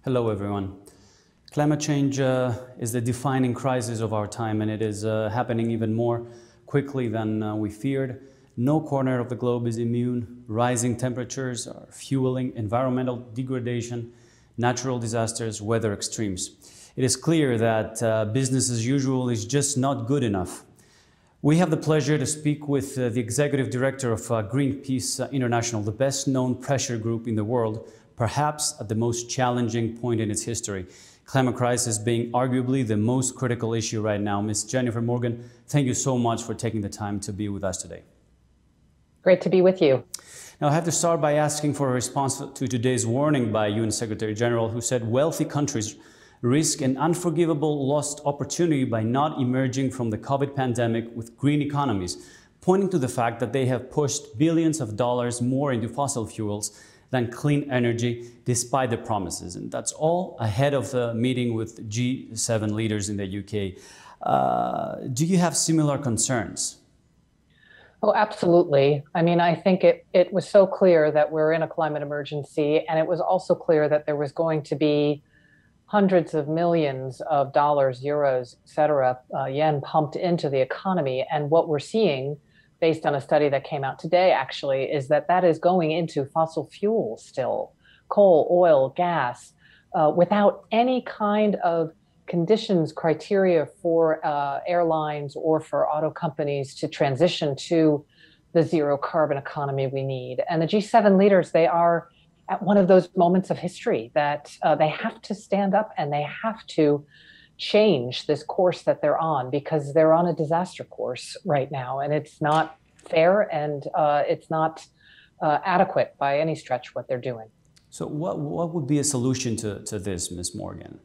Hello, everyone. Climate change is the defining crisis of our time, and it is happening even more quickly than we feared. No corner of the globe is immune. Rising temperatures are fueling environmental degradation, natural disasters, weather extremes. It is clear that business as usual is just not good enough. We have the pleasure to speak with the executive director of Greenpeace International, the best-known pressure group in the world, perhaps at the most challenging point in its history. Climate crisis being arguably the most critical issue right now. Ms. Jennifer Morgan, thank you so much for taking the time to be with us today. Great to be with you. Now, I have to start by asking for a response to today's warning by UN Secretary General, who said wealthy countries risk an unforgivable lost opportunity by not emerging from the COVID pandemic with green economies, pointing to the fact that they have pushed billions of dollars more into fossil fuels than clean energy, despite the promises. And that's all ahead of the meeting with G7 leaders in the UK. Do you have similar concerns? Oh, absolutely. I mean, I think it was so clear that we're in a climate emergency, and it was also clear that there was going to be hundreds of millions of dollars, euros, et cetera, yen pumped into the economy. And what we're seeing, based on a study that came out today, actually, is that that is going into fossil fuels still, coal, oil, gas, without any kind of conditions, criteria for airlines or for auto companies to transition to the zero carbon economy we need. And the G7 leaders, they are at one of those moments of history that they have to stand up and they have to change this course that they're on, because they're on a disaster course right now, and it's not fair, and it's not adequate by any stretch what they're doing. So what would be a solution to this, Ms. Morgan?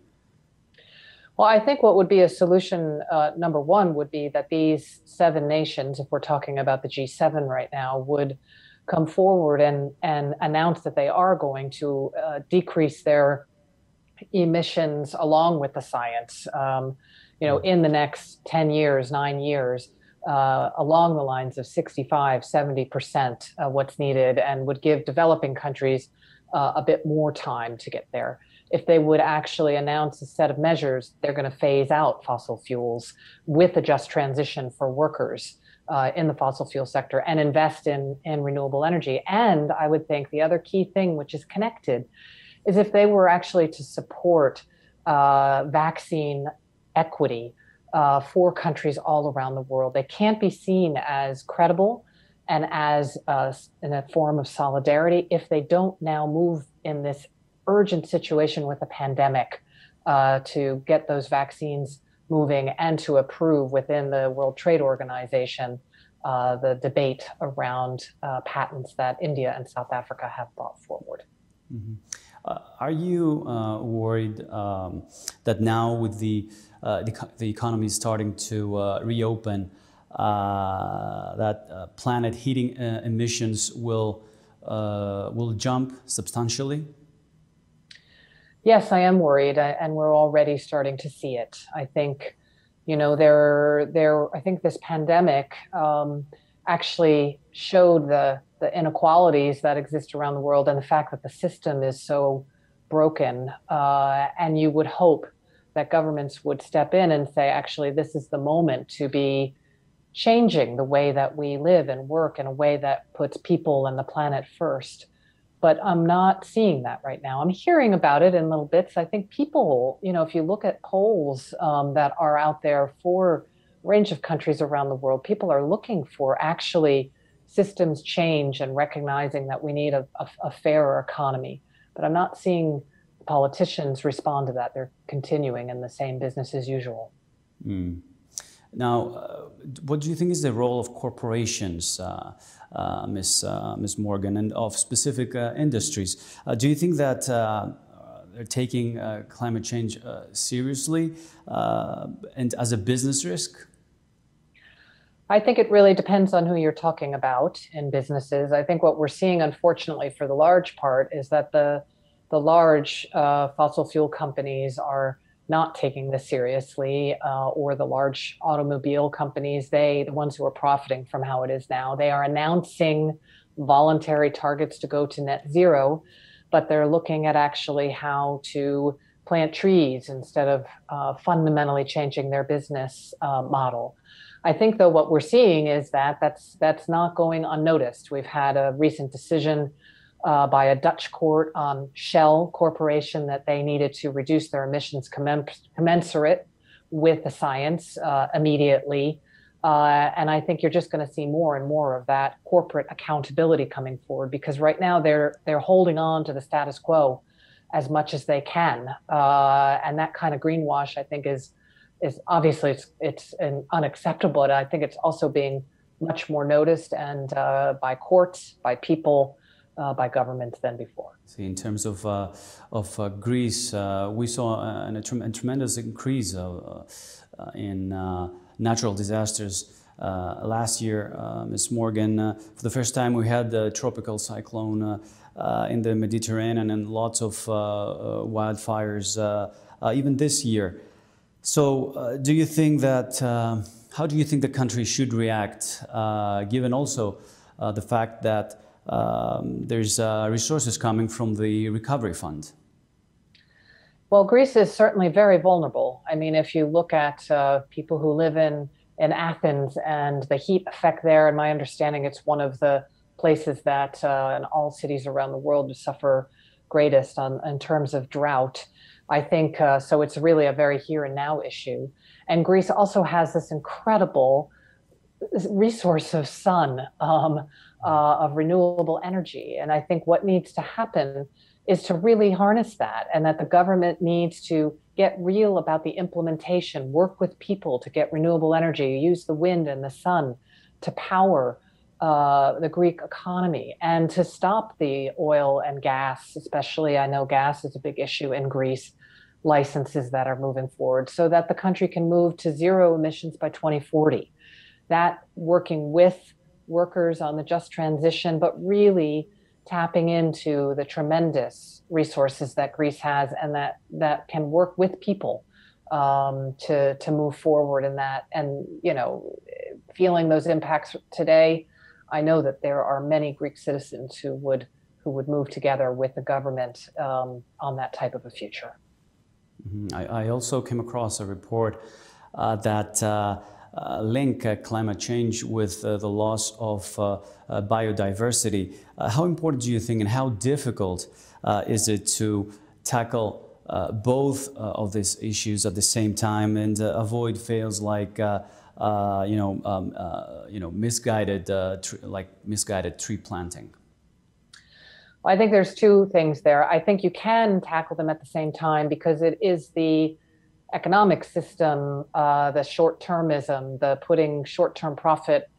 Well, I think what would be a solution, number one, would be that these 7 nations, if we're talking about the G7 right now, would come forward and announce that they are going to decrease their emissions along with the science, in the next 10 years, 9 years, along the lines of 65, 70% what's needed, and would give developing countries a bit more time to get there. If they would actually announce a set of measures, they're going to phase out fossil fuels with a just transition for workers in the fossil fuel sector and invest in renewable energy. And I would think the other key thing, which is connected, is if they were actually to support vaccine equity for countries all around the world. They can't be seen as credible and as in a form of solidarity if they don't now move in this urgent situation with the pandemic to get those vaccines moving and to approve within the World Trade Organization the debate around patents that India and South Africa have brought forward. Mm-hmm. Are you worried that now with the economy starting to reopen, that planet heating emissions will jump substantially? Yes, I am worried, and we're already starting to see it. I think, I think this pandemic actually showed the inequalities that exist around the world and the fact that the system is so broken. And you would hope that governments would step in and say, actually, this is the moment to be changing the way that we live and work in a way that puts people and the planet first. But I'm not seeing that right now. I'm hearing about it in little bits. I think people, if you look at polls that are out there for a range of countries around the world, people are looking for actually systems change and recognizing that we need a fairer economy. But I'm not seeing politicians respond to that. They're continuing in the same business as usual. Mm. Now, what do you think is the role of corporations, Ms. Morgan, and of specific industries? Do you think that they're taking climate change seriously and as a business risk? I think it really depends on who you're talking about in businesses. I think what we're seeing, unfortunately, for the large part, is that the large fossil fuel companies are not taking this seriously, or the large automobile companies, the ones who are profiting from how it is now, they are announcing voluntary targets to go to net zero, but they're looking at actually how to plant trees instead of fundamentally changing their business model. I think, though, what we're seeing is that that's not going unnoticed. We've had a recent decision by a Dutch court on Shell Corporation that they needed to reduce their emissions commensurate with the science immediately. And I think you're just going to see more and more of that corporate accountability coming forward, because right now they're holding on to the status quo as much as they can. And that kind of greenwash, I think, is obviously it's unacceptable. And I think it's also being much more noticed and by courts, by people, by governments than before. See, in terms of Greece, we saw a tremendous increase in natural disasters. Last year, Ms. Morgan, for the first time we had the tropical cyclone in the Mediterranean and lots of wildfires even this year. So do you think that, how do you think the country should react, given also the fact that there's resources coming from the recovery fund? Well, Greece is certainly very vulnerable. I mean, if you look at people who live in Athens and the heat effect there, and my understanding, it's one of the places that in all cities around the world suffer greatest in terms of drought. I think so. It's really a very here and now issue. And Greece also has this incredible resource of sun, of renewable energy. And I think what needs to happen is to really harness that, and that the government needs to get real about the implementation, work with people to get renewable energy, use the wind and the sun to power the Greek economy, and to stop the oil and gas, especially I know gas is a big issue in Greece, licenses that are moving forward, so that the country can move to zero emissions by 2040. That working with workers on the just transition, but really tapping into the tremendous resources that Greece has, and that can work with people to move forward in that. And, you know, feeling those impacts today, I know that there are many Greek citizens who would move together with the government on that type of a future. Mm-hmm. I also came across a report that link climate change with the loss of biodiversity. How important do you think, and how difficult is it to tackle both of these issues at the same time and avoid fails like misguided tree planting? Well, I think there's two things there. I think you can tackle them at the same time, because it is the economic system, the short-termism, the putting short-term profit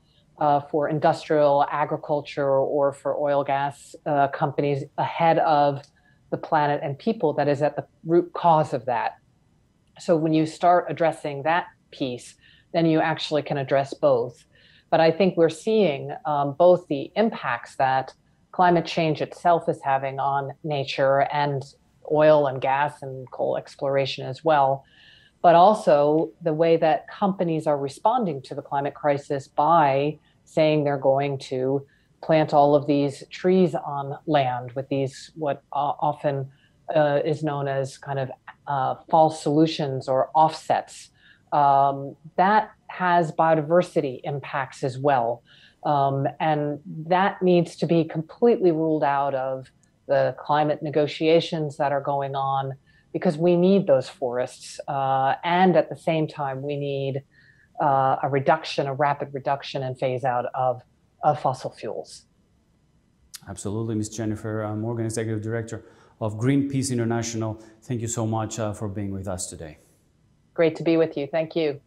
for industrial agriculture or for oil gas companies ahead of the planet and people that is at the root cause of that. So when you start addressing that piece, then you actually can address both. But I think we're seeing both the impacts that climate change itself is having on nature and oil and gas and coal exploration as well, but also the way that companies are responding to the climate crisis by saying they're going to plant all of these trees on land with these, what often is known as kind of false solutions or offsets. That has biodiversity impacts as well. And that needs to be completely ruled out of the climate negotiations that are going on, because we need those forests. And at the same time, we need a rapid reduction and phase out of fossil fuels. Absolutely. Ms. Jennifer Morgan, Executive Director of Greenpeace International, thank you so much for being with us today. Great to be with you. Thank you.